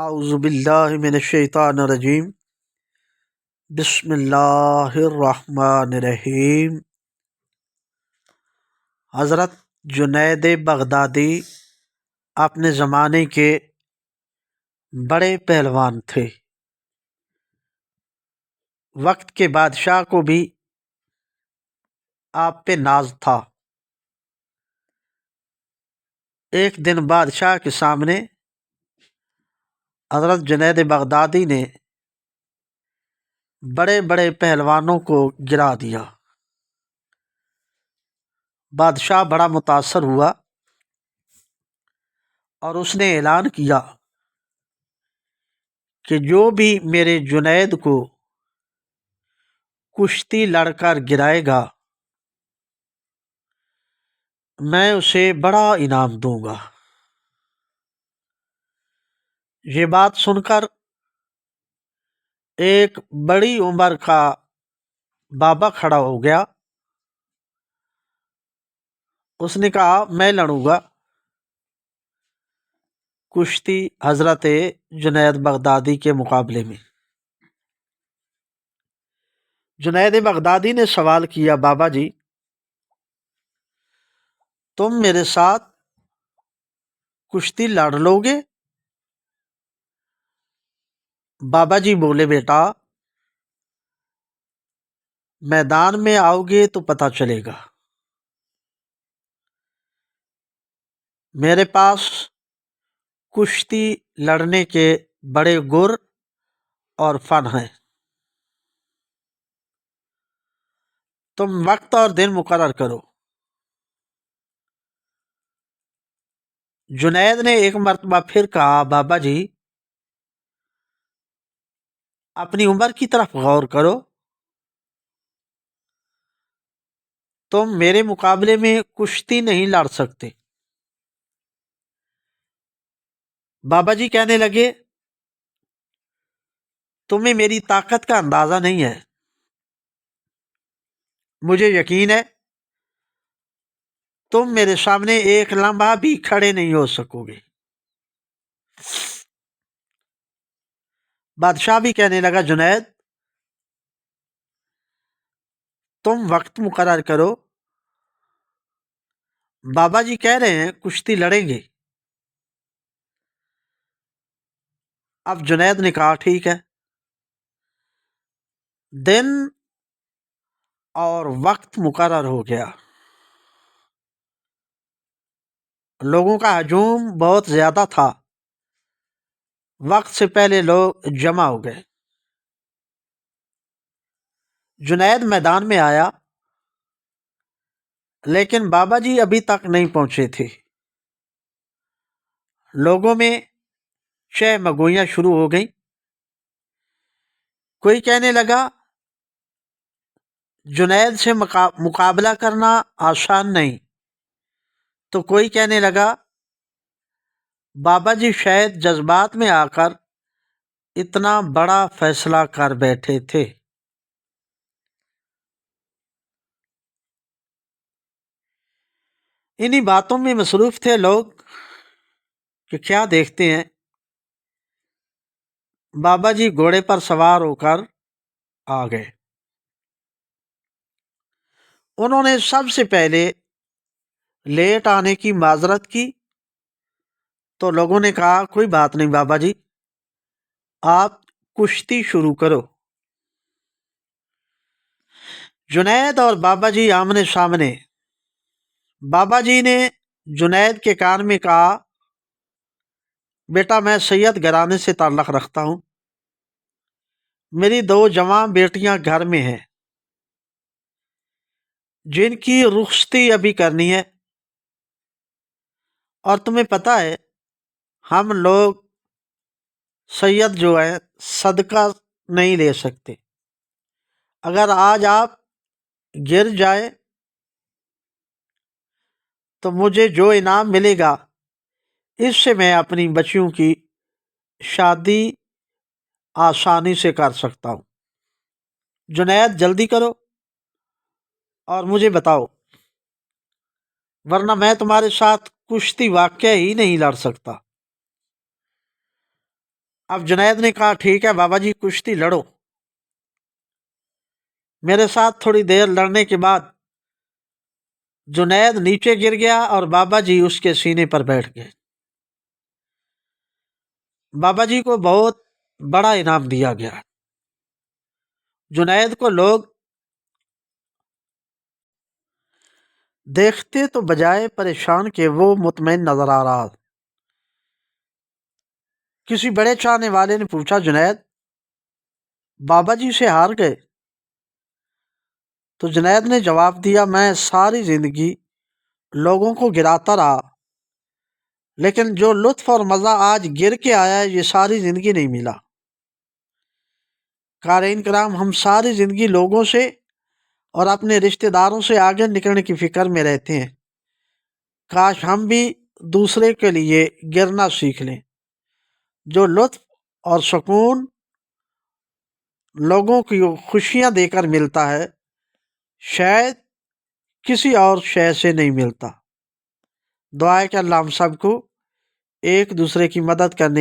اعوذ باللہ من الشیطان الرجیم، بسم اللہ الرحمن الرحیم۔ حضرت جنید بغدادی اپنے زمانے کے بڑے پہلوان تھے۔ وقت کے بادشاہ کو بھی آپ پہ ناز تھا۔ ایک دن بادشاہ کے سامنے حضرت جنید بغدادی نے بڑے بڑے پہلوانوں کو گرا دیا۔ بادشاہ بڑا متاثر ہوا اور اس نے اعلان کیا کہ جو بھی میرے جنید کو کشتی لڑ کر گرائے گا میں اسے بڑا انعام دوں گا۔ یہ بات سن کر ایک بڑی عمر کا بابا کھڑا ہو گیا۔ اس نے کہا میں لڑوں گا کشتی حضرت جنید بغدادی کے مقابلے میں۔ جنید بغدادی نے سوال کیا، بابا جی تم میرے ساتھ کشتی لڑ لو گے؟ بابا جی بولے، بیٹا میدان میں آؤ گے تو پتہ چلے گا۔ میرے پاس کشتی لڑنے کے بڑے گر اور فن ہیں۔ تم وقت اور دن مقرر کرو۔ جنید نے ایک مرتبہ پھر کہا، بابا جی اپنی عمر کی طرف غور کرو، تم میرے مقابلے میں کشتی نہیں لڑ سکتے۔ بابا جی کہنے لگے، تمہیں میری طاقت کا اندازہ نہیں ہے۔ مجھے یقین ہے تم میرے سامنے ایک لمحہ بھی کھڑے نہیں ہو سکو گے۔ بادشاہ بھی کہنے لگا، جنید تم وقت مقرر کرو، بابا جی کہہ رہے ہیں کشتی لڑیں گے۔ اب جنید نے کہا، ٹھیک ہے۔ دن اور وقت مقرر ہو گیا۔ لوگوں کا ہجوم بہت زیادہ تھا، وقت سے پہلے لوگ جمع ہو گئے۔ جنید میدان میں آیا لیکن بابا جی ابھی تک نہیں پہنچے تھے۔ لوگوں میں چہ مگوئیاں شروع ہو گئیں۔ کوئی کہنے لگا جنید سے مقابلہ کرنا آسان نہیں، تو کوئی کہنے لگا بابا جی شاید جذبات میں آ کر اتنا بڑا فیصلہ کر بیٹھے تھے۔ انہی باتوں میں مصروف تھے لوگ کہ کیا دیکھتے ہیں بابا جی گھوڑے پر سوار ہو کر آ گئے۔ انہوں نے سب سے پہلے لیٹ آنے کی معذرت کی تو لوگوں نے کہا، کوئی بات نہیں بابا جی، آپ کشتی شروع کرو۔ جنید اور بابا جی آمنے سامنے۔ بابا جی نے جنید کے کان میں کہا، بیٹا میں سید گھرانے سے تعلق رکھتا ہوں، میری 2 جوان بیٹیاں گھر میں ہیں جن کی رخصتی ابھی کرنی ہے، اور تمہیں پتہ ہے ہم لوگ سید جو ہیں صدقہ نہیں لے سکتے۔ اگر آج آپ گر جائے تو مجھے جو انعام ملے گا اس سے میں اپنی بچیوں کی شادی آسانی سے کر سکتا ہوں۔ جنید جلدی کرو اور مجھے بتاؤ، ورنہ میں تمہارے ساتھ کشتی واقعہ ہی نہیں لڑ سکتا۔ اب جنید نے کہا ٹھیک ہے بابا جی کشتی لڑو۔ میرے ساتھ تھوڑی دیر لڑنے کے بعد جنید نیچے گر گیا اور بابا جی اس کے سینے پر بیٹھ گئے۔ بابا جی کو بہت بڑا انعام دیا گیا۔ جنید کو لوگ دیکھتے تو بجائے پریشان کہ وہ مطمئن نظر آ رہا۔ کسی بڑے چاہنے والے نے پوچھا جنید بابا جی سے ہار گئے؟ تو جنید نے جواب دیا میں ساری زندگی لوگوں کو گراتا رہا، لیکن جو لطف اور مزہ آج گر کے آیا یہ ساری زندگی نہیں ملا۔ قارئین کرام، ہم ساری زندگی لوگوں سے اور اپنے رشتہ داروں سے آگے نکلنے کی فکر میں رہتے ہیں۔ کاش ہم بھی دوسرے کے لیے گرنا سیکھ لیں۔ جو لطف اور سکون لوگوں کی خوشیاں دے کر ملتا ہے شاید کسی اور شے سے نہیں ملتا۔ دعا ہے کہ اللہ ہم سب کو ایک دوسرے کی مدد کرنے